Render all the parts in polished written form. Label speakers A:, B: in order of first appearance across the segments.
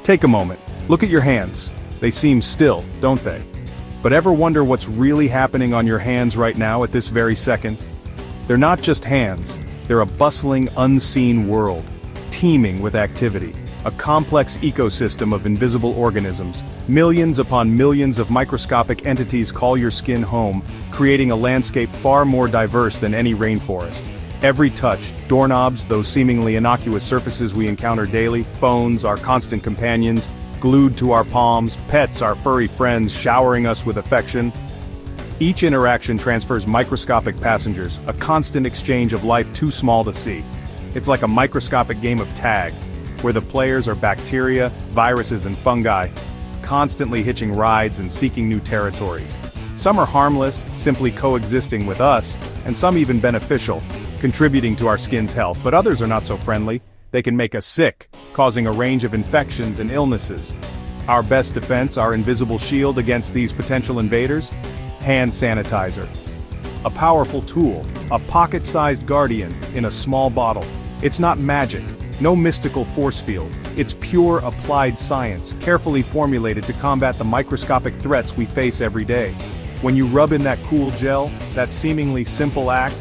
A: Take a moment. Look at your hands. They seem still, don't they? But ever wonder what's really happening on your hands right now at this very second? They're not just hands. They're a bustling, unseen world, teeming with activity. A complex ecosystem of invisible organisms. Millions upon millions of microscopic entities call your skin home, creating a landscape far more diverse than any rainforest. Every touch, doorknobs, those seemingly innocuous surfaces we encounter daily, phones, our constant companions, glued to our palms, pets, our furry friends showering us with affection. Each interaction transfers microscopic passengers, a constant exchange of life too small to see. It's like a microscopic game of tag, where the players are bacteria, viruses and fungi, constantly hitching rides and seeking new territories. Some are harmless, simply coexisting with us, and some even beneficial, contributing to our skin's health, but others are not so friendly. They can make us sick, causing a range of infections and illnesses. Our best defense, our invisible shield against these potential invaders? Hand sanitizer. A powerful tool, a pocket-sized guardian in a small bottle. It's not magic, no mystical force field. It's pure applied science, carefully formulated to combat the microscopic threats we face every day. When you rub in that cool gel, that seemingly simple act,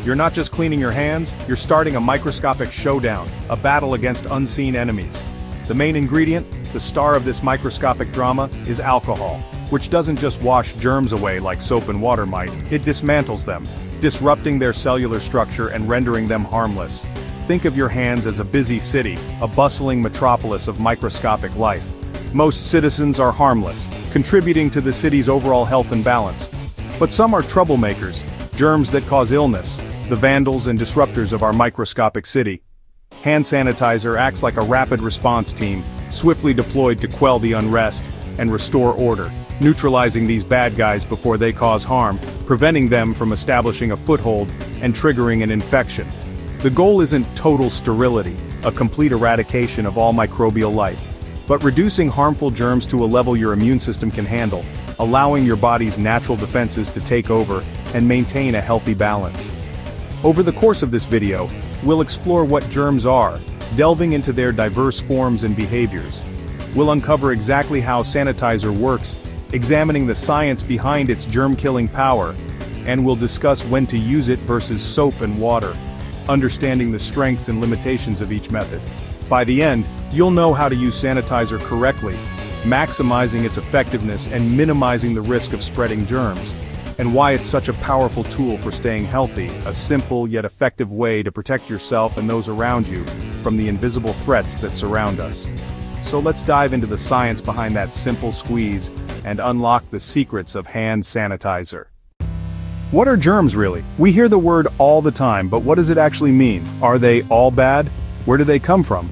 A: you're not just cleaning your hands, you're starting a microscopic showdown, a battle against unseen enemies. The main ingredient, the star of this microscopic drama, is alcohol, which doesn't just wash germs away like soap and water might, it dismantles them, disrupting their cellular structure and rendering them harmless. Think of your hands as a busy city, a bustling metropolis of microscopic life. Most citizens are harmless, contributing to the city's overall health and balance. But some are troublemakers, germs that cause illness, the vandals and disruptors of our microscopic city. Hand sanitizer acts like a rapid response team, swiftly deployed to quell the unrest and restore order, neutralizing these bad guys before they cause harm, preventing them from establishing a foothold and triggering an infection. The goal isn't total sterility, a complete eradication of all microbial life, but reducing harmful germs to a level your immune system can handle, allowing your body's natural defenses to take over and maintain a healthy balance. Over the course of this video, we'll explore what germs are, delving into their diverse forms and behaviors. We'll uncover exactly how sanitizer works, examining the science behind its germ-killing power, and we'll discuss when to use it versus soap and water, understanding the strengths and limitations of each method. By the end, you'll know how to use sanitizer correctly, maximizing its effectiveness and minimizing the risk of spreading germs, and why it's such a powerful tool for staying healthy, a simple yet effective way to protect yourself and those around you from the invisible threats that surround us. So let's dive into the science behind that simple squeeze and unlock the secrets of hand sanitizer. What are germs really? We hear the word all the time, but what does it actually mean? Are they all bad? Where do they come from?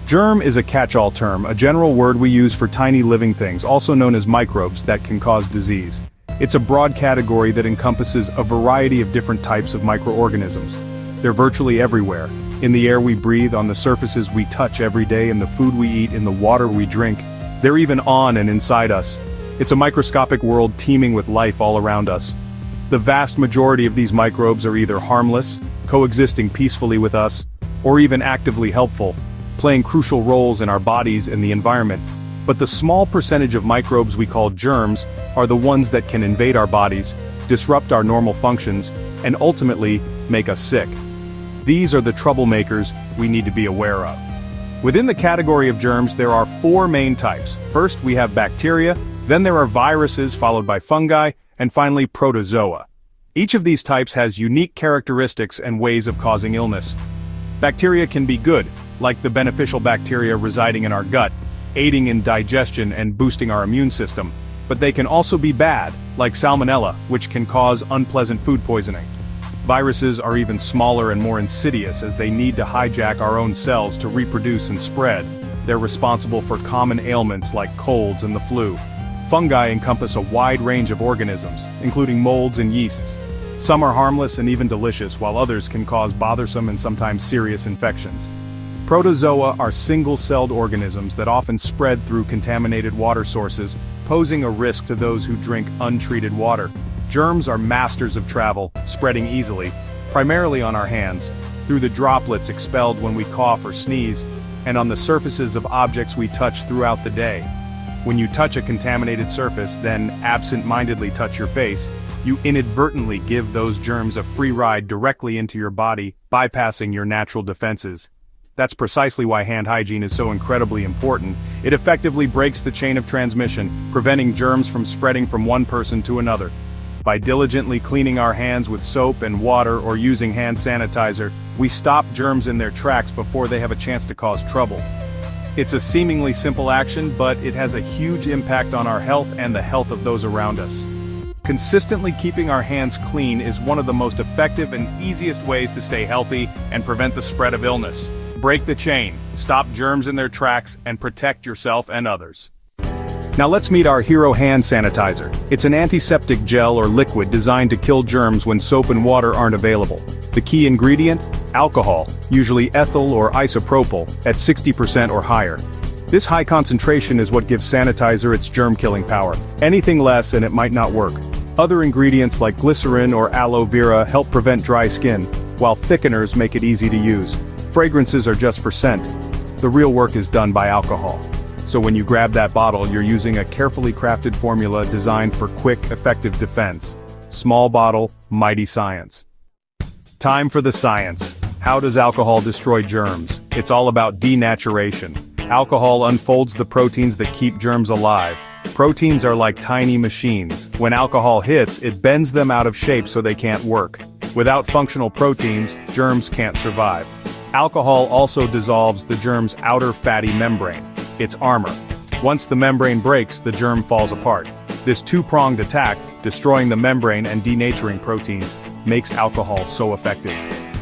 A: Germ is a catch-all term, a general word we use for tiny living things, also known as microbes, that can cause disease. It's a broad category that encompasses a variety of different types of microorganisms. They're virtually everywhere, in the air we breathe, on the surfaces we touch every day, in the food we eat, in the water we drink. They're even on and inside us. It's a microscopic world teeming with life all around us. The vast majority of these microbes are either harmless, coexisting peacefully with us, or even actively helpful, playing crucial roles in our bodies and the environment. But the small percentage of microbes we call germs are the ones that can invade our bodies, disrupt our normal functions, and ultimately make us sick. These are the troublemakers we need to be aware of. Within the category of germs, there are 4 main types. First, we have bacteria, then there are viruses followed by fungi, and finally protozoa. Each of these types has unique characteristics and ways of causing illness. Bacteria can be good, like the beneficial bacteria residing in our gut, aiding in digestion and boosting our immune system. But they can also be bad, like salmonella, which can cause unpleasant food poisoning. Viruses are even smaller and more insidious, as they need to hijack our own cells to reproduce and spread. They're responsible for common ailments like colds and the flu. Fungi encompass a wide range of organisms, including molds and yeasts. Some are harmless and even delicious, while others can cause bothersome and sometimes serious infections. Protozoa are single-celled organisms that often spread through contaminated water sources, posing a risk to those who drink untreated water. Germs are masters of travel, spreading easily, primarily on our hands, through the droplets expelled when we cough or sneeze. and on the surfaces of objects we touch throughout the day. When you touch a contaminated surface, then absent-mindedly touch your face, you inadvertently give those germs a free ride directly into your body, bypassing your natural defenses. That's precisely why hand hygiene is so incredibly important. It effectively breaks the chain of transmission, preventing germs from spreading from one person to another. By diligently cleaning our hands with soap and water or using hand sanitizer, we stop germs in their tracks before they have a chance to cause trouble. It's a seemingly simple action, but it has a huge impact on our health and the health of those around us. Consistently keeping our hands clean is one of the most effective and easiest ways to stay healthy and prevent the spread of illness. Break the chain, stop germs in their tracks, and protect yourself and others. Now let's meet our hero hand sanitizer. It's an antiseptic gel or liquid designed to kill germs when soap and water aren't available. The key ingredient? Alcohol, usually ethyl or isopropyl, at 60% or higher. This high concentration is what gives sanitizer its germ-killing power. Anything less and it might not work. Other ingredients like glycerin or aloe vera help prevent dry skin, while thickeners make it easy to use. Fragrances are just for scent. The real work is done by alcohol. So when you grab that bottle, you're using a carefully crafted formula designed for quick, effective defense. Small bottle, mighty science. Time for the science. How does alcohol destroy germs? It's all about denaturation. Alcohol unfolds the proteins that keep germs alive. Proteins are like tiny machines. When alcohol hits, it bends them out of shape so they can't work. Without functional proteins, germs can't survive. Alcohol also dissolves the germ's outer fatty membrane. It's armor. Once the membrane breaks, the germ falls apart. This two-pronged attack, destroying the membrane and denaturing proteins, makes alcohol so effective.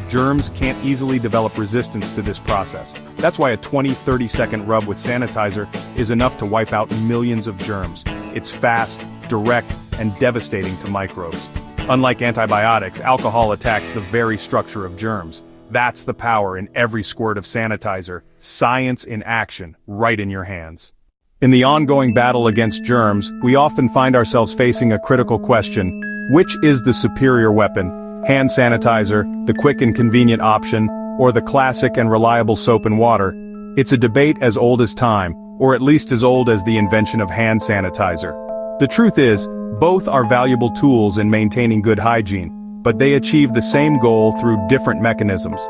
A: Germs can't easily develop resistance to this process. That's why a 20-30 second rub with sanitizer is enough to wipe out millions of germs. It's fast, direct, and devastating to microbes. Unlike antibiotics, alcohol attacks the very structure of germs. That's the power in every squirt of sanitizer. Science in action, right in your hands. In the ongoing battle against germs, we often find ourselves facing a critical question. Which is the superior weapon? Hand sanitizer, the quick and convenient option, or the classic and reliable soap and water? It's a debate as old as time, or at least as old as the invention of hand sanitizer. The truth is, both are valuable tools in maintaining good hygiene, but they achieve the same goal through different mechanisms.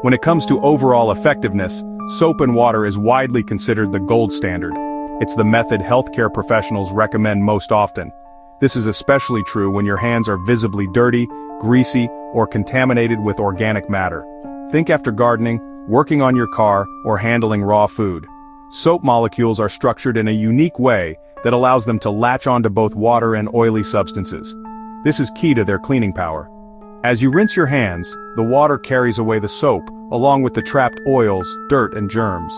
A: When it comes to overall effectiveness, soap and water is widely considered the gold standard. It's the method healthcare professionals recommend most often. This is especially true when your hands are visibly dirty, greasy, or contaminated with organic matter. Think after gardening, working on your car, or handling raw food. Soap molecules are structured in a unique way that allows them to latch onto both water and oily substances. This is key to their cleaning power. As you rinse your hands, the water carries away the soap, along with the trapped oils, dirt, and germs.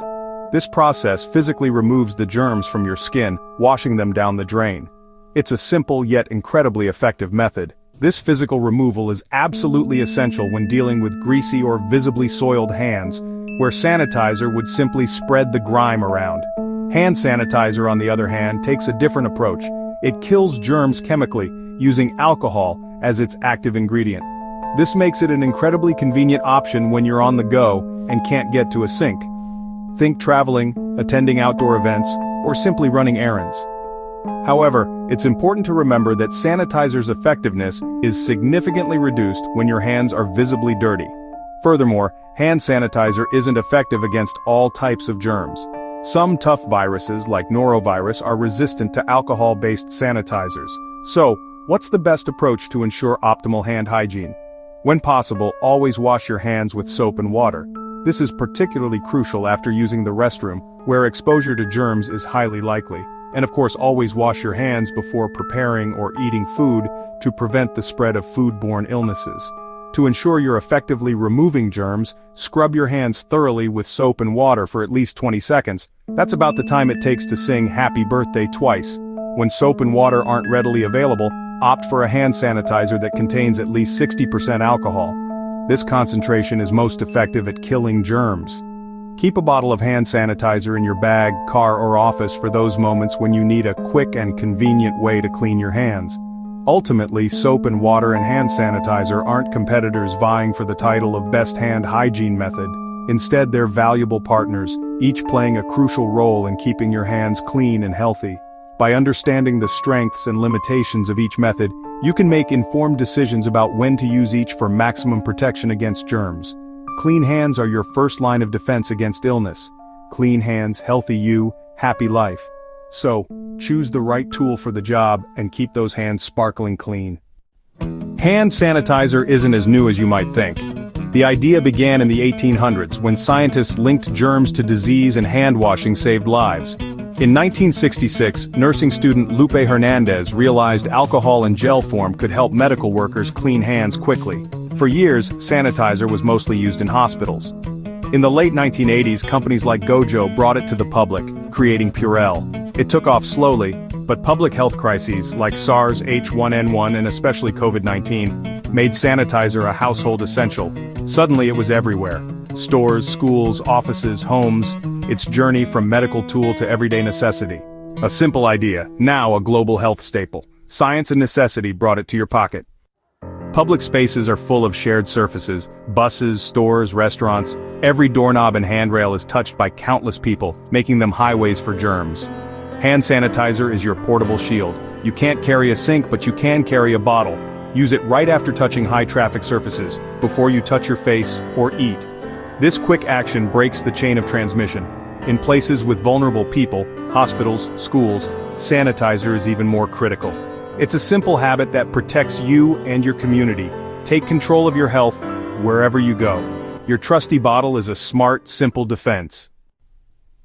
A: This process physically removes the germs from your skin, washing them down the drain. It's a simple yet incredibly effective method. This physical removal is absolutely essential when dealing with greasy or visibly soiled hands, where sanitizer would simply spread the grime around. Hand sanitizer, on the other hand, takes a different approach. It kills germs chemically, using alcohol as its active ingredient. This makes it an incredibly convenient option when you're on the go and can't get to a sink. Think traveling, attending outdoor events, or simply running errands. However, it's important to remember that sanitizer's effectiveness is significantly reduced when your hands are visibly dirty. Furthermore, hand sanitizer isn't effective against all types of germs. Some tough viruses like norovirus are resistant to alcohol-based sanitizers. So, what's the best approach to ensure optimal hand hygiene? When possible, always wash your hands with soap and water. This is particularly crucial after using the restroom, where exposure to germs is highly likely. And of course, always wash your hands before preparing or eating food to prevent the spread of foodborne illnesses. To ensure you're effectively removing germs, scrub your hands thoroughly with soap and water for at least 20 seconds. That's about the time it takes to sing Happy Birthday twice. When soap and water aren't readily available, opt for a hand sanitizer that contains at least 60% alcohol. This concentration is most effective at killing germs. Keep a bottle of hand sanitizer in your bag, car, or office for those moments when you need a quick and convenient way to clean your hands. Ultimately, soap and water and hand sanitizer aren't competitors vying for the title of best hand hygiene method. Instead, they're valuable partners, each playing a crucial role in keeping your hands clean and healthy. By understanding the strengths and limitations of each method, you can make informed decisions about when to use each for maximum protection against germs. Clean hands are your first line of defense against illness. Clean hands, healthy you, happy life. So, choose the right tool for the job and keep those hands sparkling clean. Hand sanitizer isn't as new as you might think. The idea began in the 1800s when scientists linked germs to disease and hand washing saved lives. In 1966, nursing student Lupe Hernandez realized alcohol in gel form could help medical workers clean hands quickly. For years, sanitizer was mostly used in hospitals. In the late 1980s, companies like Gojo brought it to the public, creating Purell. It took off slowly, but public health crises like SARS, H1N1 and especially COVID-19 made sanitizer a household essential. Suddenly it was everywhere. Stores, schools, offices, homes. Its journey from medical tool to everyday necessity. A simple idea, now a global health staple. Science and necessity brought it to your pocket. Public spaces are full of shared surfaces, buses, stores, restaurants. Every doorknob and handrail is touched by countless people, making them highways for germs. Hand sanitizer is your portable shield. You can't carry a sink, but you can carry a bottle. Use it right after touching high-traffic surfaces, before you touch your face or eat. This quick action breaks the chain of transmission. In places with vulnerable people, hospitals, schools, sanitizer is even more critical. It's a simple habit that protects you and your community. Take control of your health wherever you go. Your trusty bottle is a smart, simple defense.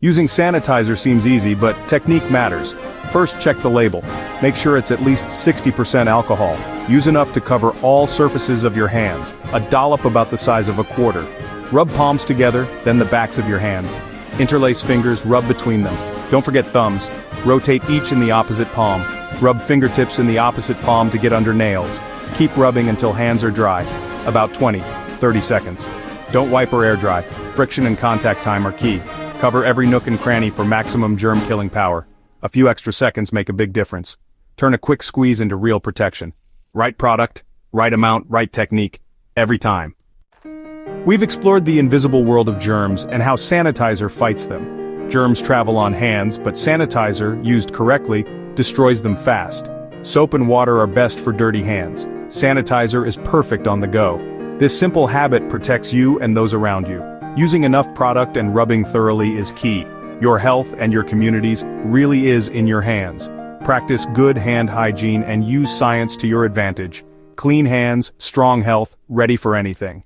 A: Using sanitizer seems easy, but technique matters. First, check the label. Make sure it's at least 60% alcohol. Use enough to cover all surfaces of your hands, a dollop about the size of a quarter. Rub palms together, then the backs of your hands. Interlace fingers, rub between them. Don't forget thumbs. Rotate each in the opposite palm. Rub fingertips in the opposite palm to get under nails. Keep rubbing until hands are dry. About 20-30 seconds. Don't wipe or air dry. Friction and contact time are key. Cover every nook and cranny for maximum germ-killing power. A few extra seconds make a big difference. Turn a quick squeeze into real protection. Right product, right amount, right technique. Every time. We've explored the invisible world of germs and how sanitizer fights them. Germs travel on hands, but sanitizer, used correctly, destroys them fast. Soap and water are best for dirty hands. Sanitizer is perfect on the go. This simple habit protects you and those around you. Using enough product and rubbing thoroughly is key. Your health and your community's really is in your hands. Practice good hand hygiene and use science to your advantage. Clean hands, strong health, ready for anything.